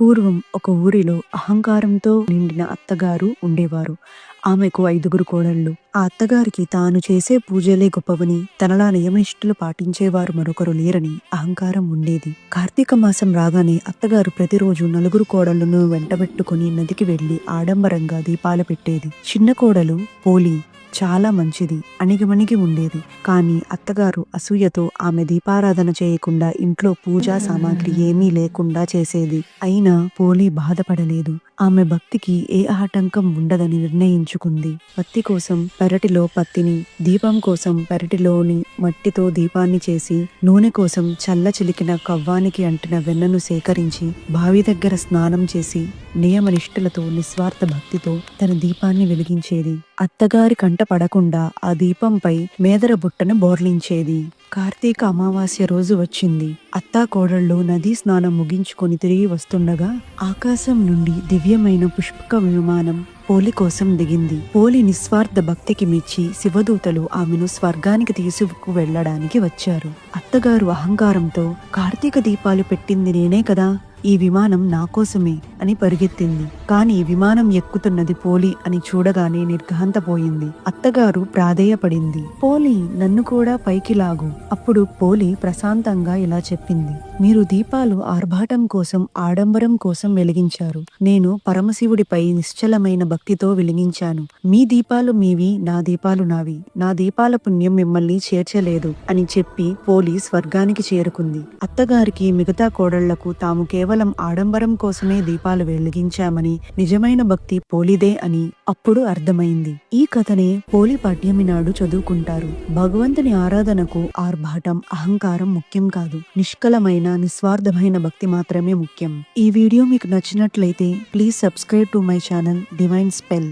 పూర్వం ఒక ఊరిలో అహంకారంతో నిండిన అత్తగారు ఉండేవారు. ఆమెకు 5గురు కోడళ్ళు. ఆ అత్తగారికి తాను చేసే పూజలే గొప్పవని, తనలా నియమనిష్టలు పాటించేవారు మరొకరు లేరని అహంకారం ఉండేది. కార్తీక మాసం రాగానే అత్తగారు ప్రతిరోజు నలుగురు కోడళ్లను వెంటబెట్టుకుని నదికి వెళ్లి ఆడంబరంగా దీపాలు పెట్టేది. చిన్న కోడలు పోలి చాలా మంచిది, అణిగిమణిగి ఉండేది. కానీ అత్తగారు అసూయతో ఆమె దీపారాధన చేయకుండా ఇంట్లో పూజా సామాగ్రి ఏమీ లేకుండా చేసేది. అయినా పోలి బాధపడలేదు. ఆమె భక్తికి ఏ ఆటంకం ఉండదని నిర్ణయించుకుంది. పత్తి కోసం పెరటిలో పత్తిని, దీపం కోసం పెరటిలోని మట్టితో దీపాన్ని చేసి, నూనె కోసం చల్ల చిలికిన కవ్వానికి అంటిన వెన్నను సేకరించి, బావి దగ్గర స్నానం చేసి, నియమనిష్టలతో నిస్వార్థ భక్తితో తన దీపాన్ని వెలిగించేది. అత్తగారి కంట పడకుండా ఆ దీపంపై మేదర బుట్టను బోర్లించేది. కార్తీక అమావాస్య రోజు వచ్చింది. అత్తా కోడళ్ళు నదీ స్నానం ముగించుకొని తిరిగి వస్తుండగా ఆకాశం నుండి దివ్యమైన పుష్పక విమానం పోలి కోసం దిగింది. పోలి నిస్వార్థ భక్తికి మెచ్చి శివదూతలు ఆమెను స్వర్గానికి తీసుకు వెళ్లడానికి వచ్చారు. అత్తగారు అహంకారంతో కార్తీక దీపాలు పెట్టింది నేనే కదా, ఈ విమానం నా కోసమే అని పరిగెత్తింది. కాని విమానం ఎక్కుతున్నది పోలి అని చూడగానే నిర్ఘాంతపోయింది. అత్తగారు ప్రాధేయపడింది, పోలి నన్ను కూడా పైకి లాగు. అప్పుడు పోలి ప్రశాంతంగా ఇలా చెప్పింది, మీరు దీపాలు ఆర్భాటం కోసం, ఆడంబరం కోసం వెలిగించారు. నేను పరమశివుడిపై నిశ్చలమైన భక్తితో వెలిగించాను. మీ దీపాలు మీవి, నా దీపాలు నావి. నా దీపాల పుణ్యం మిమ్మల్ని చేర్చలేదు అని చెప్పి పోలి స్వర్గానికి చేరుకుంది. అత్తగారికి మిగతా కోడళ్లకు తాము కేవలం ఆడంబరం కోసమే దీపాలు వెలిగించామని, నిజమైన భక్తి పోలిదే అని అప్పుడు అర్థమైంది. ఈ కథనే పోలి పాడ్యమి నాడు చదువుకుంటారు. భగవంతుని ఆరాధనకు ఆర్భాటం, అహంకారం ముఖ్యం కాదు. నిష్కలమైన నిస్వార్థమైన భక్తి మాత్రమే ముఖ్యం. ఈ వీడియో మీకు నచ్చినట్లయితే please subscribe to my channel divine spell.